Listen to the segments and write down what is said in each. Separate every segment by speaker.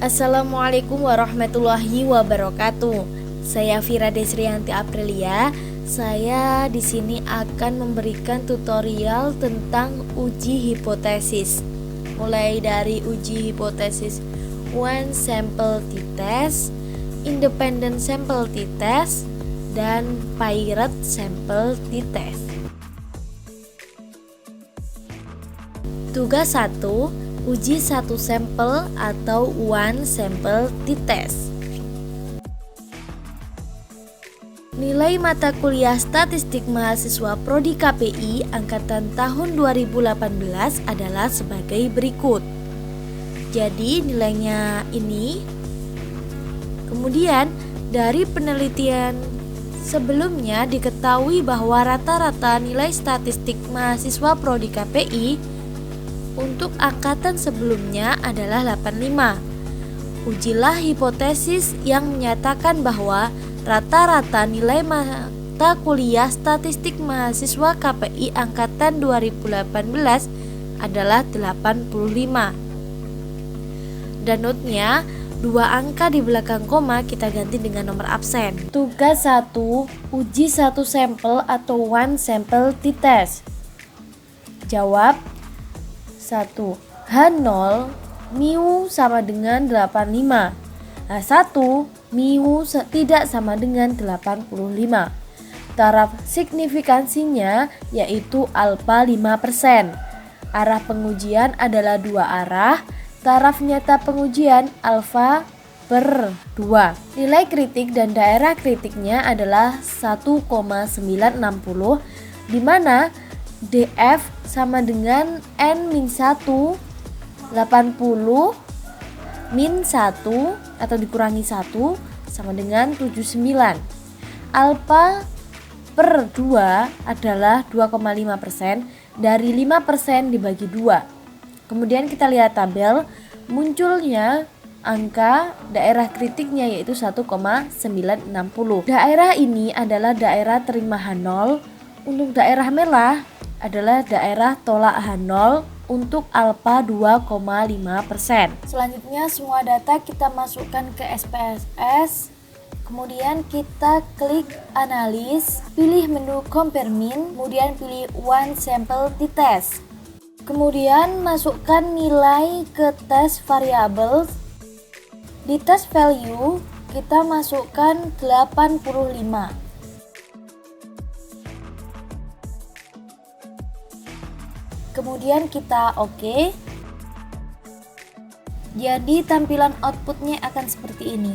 Speaker 1: Assalamualaikum warahmatullahi wabarakatuh. Saya Vira Desrianti Aprilia. Saya di sini akan memberikan tutorial tentang uji hipotesis. Mulai dari uji hipotesis one sample t-test, independent sample t-test, dan paired sample t-test. Tugas 1, uji satu sampel atau one sample t-test. Nilai mata kuliah statistik mahasiswa Prodi KPI angkatan tahun 2018 adalah sebagai berikut. Jadi nilainya ini. Kemudian dari penelitian sebelumnya diketahui bahwa rata-rata nilai statistik mahasiswa Prodi KPI untuk angkatan sebelumnya adalah 85. Ujilah hipotesis yang menyatakan bahwa rata-rata nilai mata kuliah statistik mahasiswa KPI angkatan 2018 adalah 85. Dan notnya, 2 angka di belakang koma kita ganti dengan nomor absen. Tugas 1, uji satu sampel atau one sample t-test. Jawab 1. H0 mu sama dengan 85. H1 mu tidak sama dengan 85. Taraf signifikansinya yaitu alfa 5%. Arah pengujian adalah 2 arah. Taraf nyata pengujian alfa per 2. Nilai kritik dan daerah kritiknya adalah 1,960, di mana DF sama dengan N-1 80 min 1 atau dikurangi 1 sama dengan 79. Alfa per 2 adalah 2,5%, dari 5% dibagi 2. Kemudian kita lihat tabel, munculnya angka daerah kritiknya yaitu 1,960. Daerah ini adalah daerah terima H0. Untuk daerah merah adalah daerah tolak H0 untuk alfa 2,5%. Selanjutnya semua data kita masukkan ke SPSS. Kemudian kita klik analis, pilih menu compare min, kemudian pilih one sample t-test. Kemudian masukkan nilai ke test variable. Di test value kita masukkan 85. Kemudian kita oke. Jadi tampilan outputnya akan seperti ini.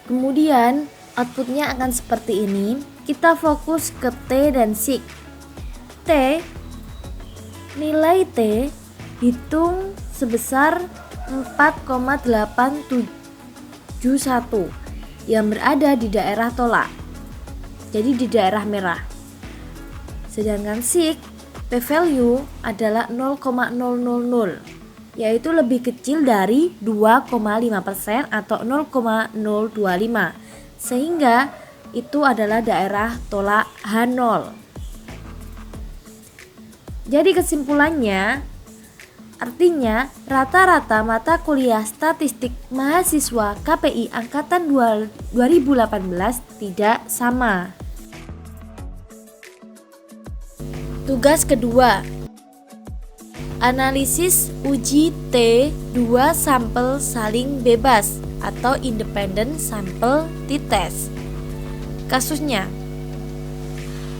Speaker 1: Kemudian outputnya akan seperti ini. Kita fokus ke T dan SIG. T, nilai T hitung sebesar 4,871 yang berada di daerah tolak. Jadi di daerah merah. Sedangkan SIG P-value adalah 0,000, yaitu lebih kecil dari 2,5% atau 0,025, sehingga itu adalah daerah tolak H0. Jadi kesimpulannya, artinya rata-rata mata kuliah statistik mahasiswa KPI angkatan 2018 tidak sama. Tugas kedua, analisis uji T2 sampel saling bebas atau independent sample t-test. Kasusnya,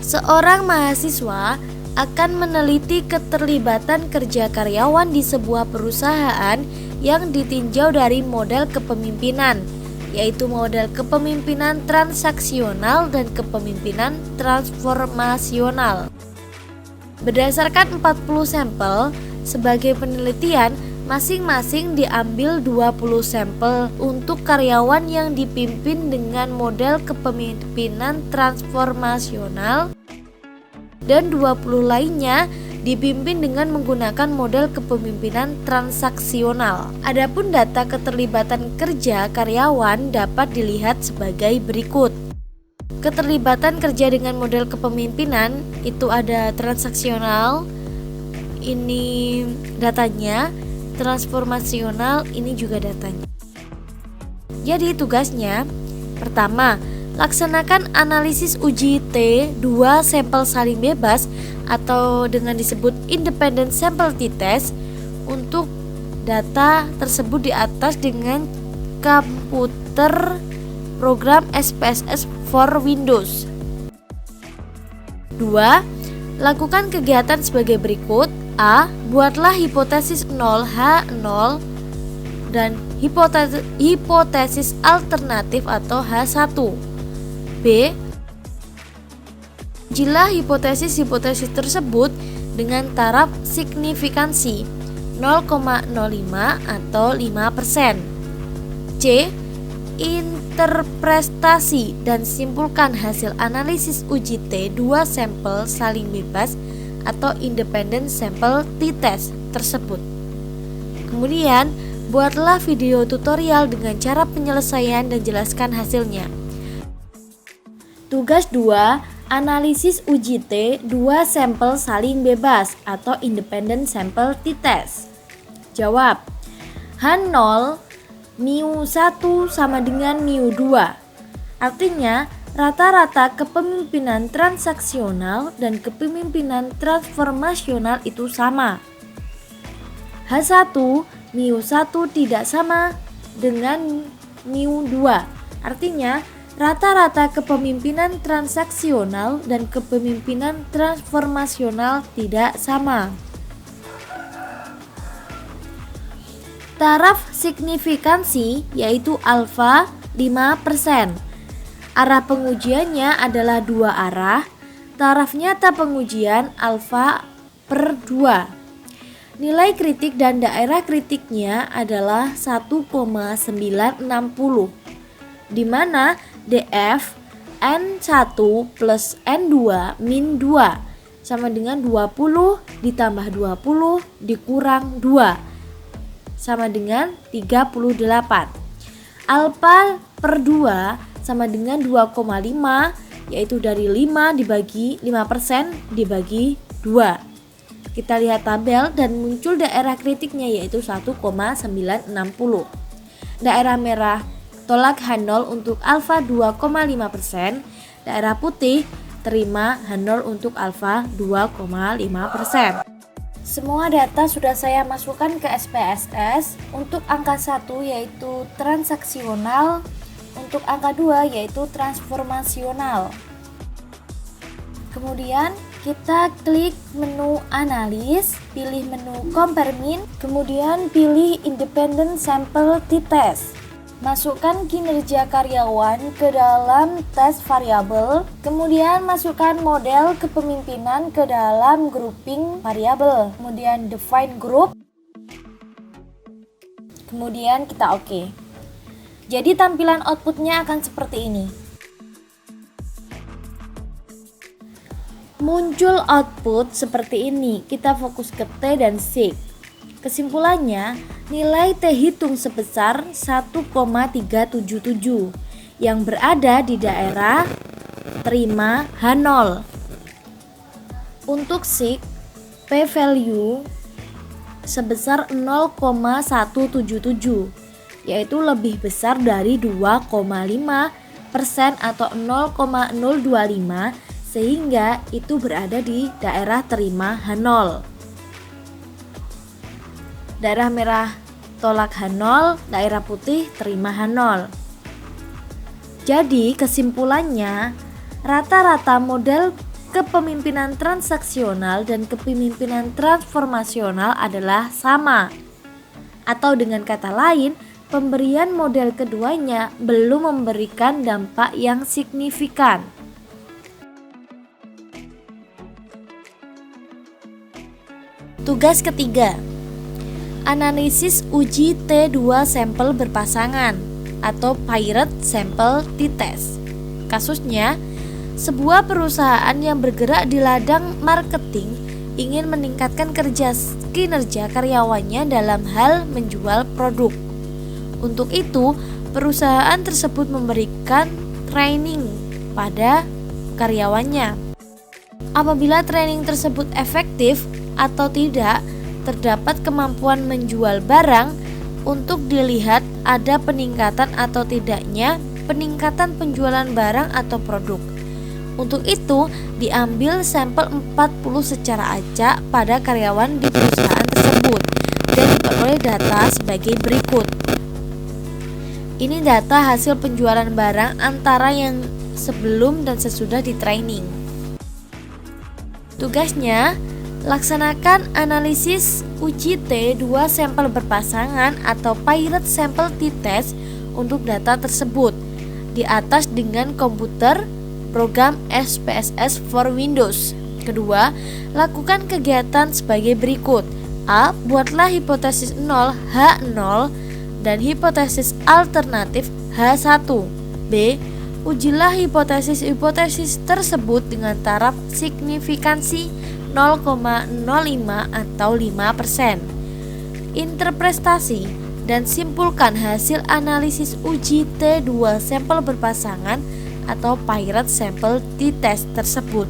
Speaker 1: seorang mahasiswa akan meneliti keterlibatan kerja karyawan di sebuah perusahaan yang ditinjau dari model kepemimpinan, yaitu model kepemimpinan transaksional dan kepemimpinan transformasional. Berdasarkan 40 sampel, sebagai penelitian, masing-masing diambil 20 sampel untuk karyawan yang dipimpin dengan model kepemimpinan transformasional dan 20 lainnya dipimpin dengan menggunakan model kepemimpinan transaksional. Adapun data keterlibatan kerja karyawan dapat dilihat sebagai berikut. Keterlibatan kerja dengan model kepemimpinan itu ada transaksional, ini datanya, transformasional, ini juga datanya. Jadi tugasnya, pertama, laksanakan analisis uji T2 sampel saling bebas atau dengan disebut independent sample t-test untuk data tersebut di atas dengan komputer program SPSS for Windows. 2. Lakukan kegiatan sebagai berikut. A. Buatlah hipotesis 0H0 dan hipotesis alternatif atau H1. B. Ujilah hipotesis-hipotesis tersebut dengan taraf signifikansi 0,05 atau 5%. C. Interpretasi dan simpulkan hasil analisis uji T2 sampel saling bebas atau independent sample t-test tersebut. Kemudian, buatlah video tutorial dengan cara penyelesaian dan jelaskan hasilnya. Tugas 2, analisis uji T2 sampel saling bebas atau independent sample t-test. Jawab. H0 μ1 sama dengan μ2. Artinya, rata-rata kepemimpinan transaksional dan kepemimpinan transformasional itu sama. H1 μ1 tidak sama dengan μ2. Artinya, rata-rata kepemimpinan transaksional dan kepemimpinan transformasional tidak sama. Taraf signifikansi yaitu alfa 5%. Arah pengujiannya adalah 2 arah. Taraf nyata pengujian alfa per 2. Nilai kritik dan daerah kritiknya adalah 1,960, di mana DF N1 plus N2 min 2 sama dengan 20 ditambah 20 dikurang 2 sama dengan 38. Alfa per 2 sama dengan 2,5, yaitu dari 5 dibagi 5% dibagi 2. Kita lihat tabel dan muncul daerah kritiknya yaitu 1,960. Daerah merah tolak H0 untuk alfa 2,5%, daerah putih terima H0 untuk alfa 2,5%. Semua data sudah saya masukkan ke SPSS. Untuk angka 1 yaitu transaksional, untuk angka 2 yaitu transformasional. Kemudian kita klik menu analis, pilih menu compare min, kemudian pilih independent sample t-test. Masukkan kinerja karyawan ke dalam tes variabel, kemudian masukkan model kepemimpinan ke dalam grouping variabel, kemudian define group, kemudian kita oke. Jadi tampilan outputnya akan seperti ini. Muncul output seperti ini. Kita fokus ke T dan SIG. Kesimpulannya, nilai T hitung sebesar 1,377 yang berada di daerah terima H0. Untuk SIG, P value sebesar 0,177, yaitu lebih besar dari 2,5% atau 0,025, sehingga itu berada di daerah terima H0. Daerah merah tolak H0, daerah putih terima H0. Jadi kesimpulannya, rata-rata model kepemimpinan transaksional dan kepemimpinan transformasional adalah sama. Atau dengan kata lain, pemberian model keduanya belum memberikan dampak yang signifikan. Tugas ketiga, analisis uji T2 sampel berpasangan atau paired sample t-test. Kasusnya, sebuah perusahaan yang bergerak di ladang marketing ingin meningkatkan kinerja karyawannya dalam hal menjual produk. Untuk itu, perusahaan tersebut memberikan training pada karyawannya. Apabila training tersebut efektif atau tidak, terdapat kemampuan menjual barang untuk dilihat ada peningkatan atau tidaknya peningkatan penjualan barang atau produk. Untuk itu, diambil sampel 40 secara acak pada karyawan di perusahaan tersebut dan diperoleh data sebagai berikut. Ini data hasil penjualan barang antara yang sebelum dan sesudah di training. Tugasnya, laksanakan analisis uji T2 sampel berpasangan atau paired sample t-test untuk data tersebut di atas dengan komputer program SPSS for Windows. Kedua, lakukan kegiatan sebagai berikut. A. Buatlah hipotesis 0 H0 dan hipotesis alternatif H1. B. Ujilah hipotesis-hipotesis tersebut dengan taraf signifikansi 0,05 atau 5%. Interpretasi dan simpulkan hasil analisis uji T2 sampel berpasangan atau paired sample t-test tersebut.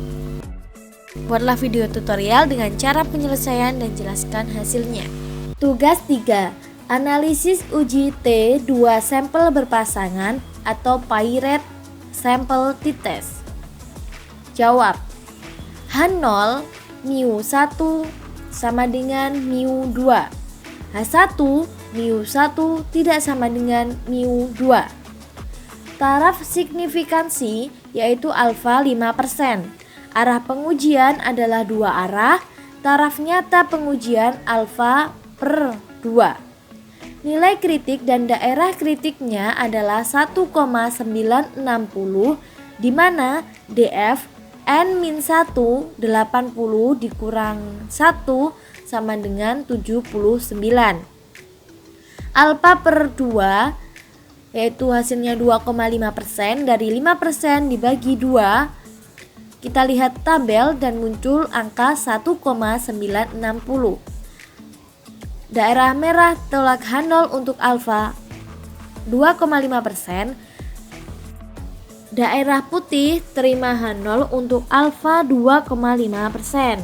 Speaker 1: Buatlah video tutorial dengan cara penyelesaian dan jelaskan hasilnya. Tugas 3. Analisis uji T2 sampel berpasangan atau paired sample t-test. Jawab. H0 μ1 sama dengan μ2. H1 μ1 tidak sama dengan μ2. Taraf signifikansi yaitu alfa 5%. Arah pengujian adalah 2 arah. Taraf nyata pengujian alfa per 2. Nilai kritik dan daerah kritiknya adalah 1,960 di mana DF N-1 80 dikurang 1 sama dengan 79. Alfa per 2 yaitu hasilnya 2,5%, dari 5% dibagi 2 kita lihat tabel dan muncul angka 1,960. Daerah merah tolak H0 untuk alfa 2,5%, daerah putih terima H0 untuk alfa 2,5%.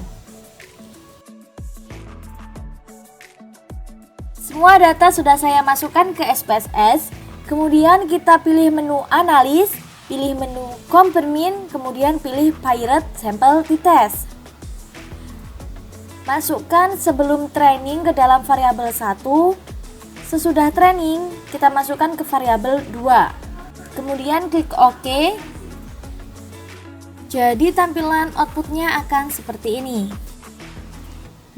Speaker 1: Semua data sudah saya masukkan ke SPSS. Kemudian kita pilih menu analis, pilih menu confirming, kemudian pilih paired sample t-test. Masukkan sebelum training ke dalam variabel 1. Sesudah training, kita masukkan ke variabel 2. Kemudian klik OK. Jadi tampilan outputnya akan seperti ini.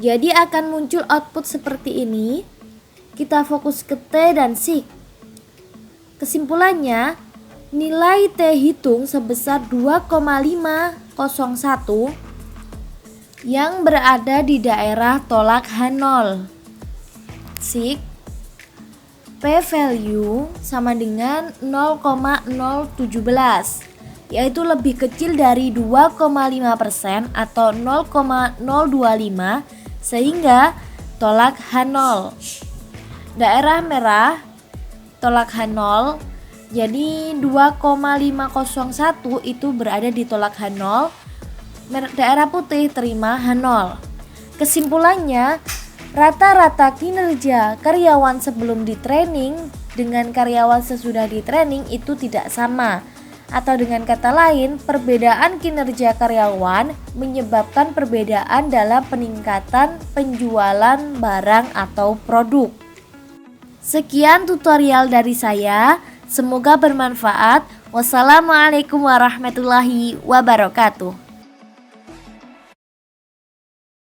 Speaker 1: Jadi akan muncul output seperti ini. Kita fokus ke T dan SIG. Kesimpulannya, nilai T hitung sebesar 2,501 yang berada di daerah tolak H0. SIG P-value sama dengan 0,017, yaitu lebih kecil dari 2,5% atau 0,025 sehingga tolak H0. Daerah merah tolak H0, jadi 2,501 itu berada di tolak H0. Daerah putih terima H0. Kesimpulannya, rata-rata kinerja karyawan sebelum di training dengan karyawan sesudah di training itu tidak sama. Atau dengan kata lain, perbedaan kinerja karyawan menyebabkan perbedaan dalam peningkatan penjualan barang atau produk. Sekian tutorial dari saya, semoga bermanfaat. Wassalamualaikum warahmatullahi wabarakatuh.